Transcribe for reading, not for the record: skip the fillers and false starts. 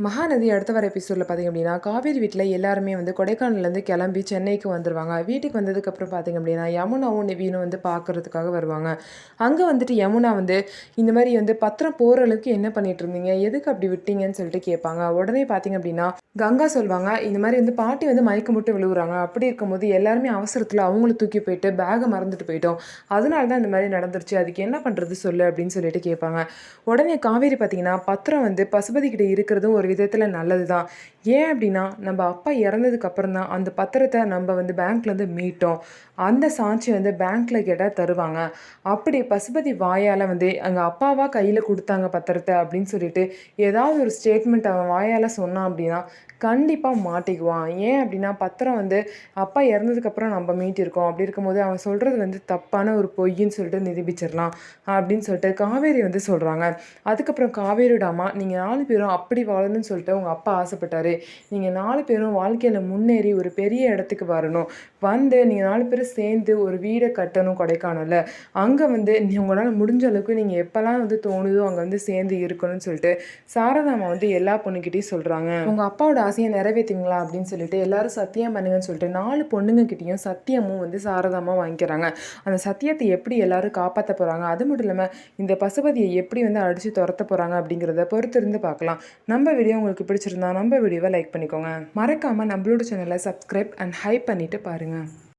மகாநதி அடுத்த வர எபிசோடில் பார்த்திங்க அப்படின்னா காவேரி வீட்டில் எல்லாருமே வந்து கொடைக்கானல்லேருந்து கிளம்பி சென்னைக்கு வந்துடுவாங்க. வீட்டுக்கு வந்ததுக்கப்புறம் பார்த்திங்க அப்படின்னா யமுனாவும் நிவினும் வந்து பார்க்குறதுக்காக வருவாங்க. அங்கே வந்துட்டு யமுனா வந்து இந்த மாதிரி வந்து பத்திரம் போகிற அளவுக்கு என்ன பண்ணிட்டு இருந்தீங்க, எதுக்கு அப்படி விட்டீங்கன்னு சொல்லிட்டு கேட்பாங்க. உடனே பார்த்திங்க அப்படின்னா கங்கா சொல்லுவாங்க, இந்த மாதிரி வந்து பாட்டி வந்து மயக்கம் போட்டு விழுகுறாங்க. அப்படி இருக்கும்போது எல்லாருமே அவசரத்தில் அவங்கள தூக்கி போயிட்டு பேகை மறந்துட்டு போயிட்டோம், அதனால தான் இந்த மாதிரி நடந்துருச்சு, அதுக்கு என்ன பண்ணுறது சொல்லு அப்படின்னு சொல்லிட்டு கேட்பாங்க. உடனே காவேரி பார்த்திங்கன்னா பத்திரம் வந்து பசுபதி கிட்ட இருக்கிறதும் ஒரு விதத்தில் நல்லது தான். ஏன் அப்படின்னா நம்ம அப்பா இறந்ததுக்கு அப்புறம் தான் அந்த பத்திரத்தை நம்ம வந்து பேங்க்லேருந்து மீட்டோம். அந்த சாட்சி வந்து பேங்க்கில் கேட்டால் தருவாங்க. அப்படி பசுபதி வாயால் வந்து எங்கள் அப்பாவா கையில் கொடுத்தாங்க பத்திரத்தை அப்படின்னு சொல்லிட்டு ஏதாவது ஒரு ஸ்டேட்மெண்ட் அவன் வாயால் சொன்னான் அப்படின்னா கண்டிப்பாக மாட்டிக்குவான். ஏன் அப்படின்னா பத்திரம் வந்து அப்பா இறந்ததுக்கப்புறம் நம்ம மீட்டிருக்கோம். அப்படி இருக்கும்போது அவன் சொல்கிறது வந்து தப்பான ஒரு பொய்ன்னு சொல்லிட்டு நிரூபிச்சிடலாம் அப்படின்னு சொல்லிட்டு காவேரி வந்து சொல்கிறாங்க. அதுக்கப்புறம் காவேரியோட அம்மா, நீங்கள் 4 பேரும் அப்படி வாழணும்னு சொல்லிட்டு உங்கள் அப்பா ஆசைப்பட்டாரு. நீங்கள் 4 பேரும் வாழ்க்கையில் முன்னேறி ஒரு பெரிய இடத்துக்கு வரணும். வந்து நீங்கள் 4 பேரும் சேர்ந்து ஒரு வீடை கட்டணும் கொடைக்கானலில். அங்கே வந்து உங்களால் முடிஞ்ச அளவுக்கு நீங்கள் எப்போல்லாம் வந்து தோணுதோ அங்கே வந்து சேர்ந்து இருக்கணும்னு சொல்லிட்டு சாரதாம்மா வந்து எல்லா பொண்ணுக்கிட்டையும் சொல்கிறாங்க. உங்கள் அப்பாவோட ஆசையை நிறைவேற்றுங்களா அப்படின்னு சொல்லிட்டு எல்லாரும் சத்தியம் பண்ணுங்கன்னு சொல்லிட்டு 4 பொண்ணுங்கக்கிட்டையும் சத்தியமும் வந்து சாரதாம்மா வாங்கிக்கிறாங்க. அந்த சத்தியத்தை எப்படி எல்லாரும் காப்பாற்ற போகிறாங்க, அது மட்டும் இல்லாமல் இந்த பசுபதியை எப்படி வந்து அடித்து துரத்த போகிறாங்க அப்படிங்கிறத பொறுத்திருந்து பார்க்கலாம். நம்ம வீடியோ உங்களுக்கு பிடிச்சிருந்தா நம்ம வீடியோவை லைக் பண்ணிக்கோங்க. மறக்காமல் நம்மளோட சேனலை சப்ஸ்கிரைப் அண்ட் ஹைப் பண்ணிவிட்டு பாருங்கள்.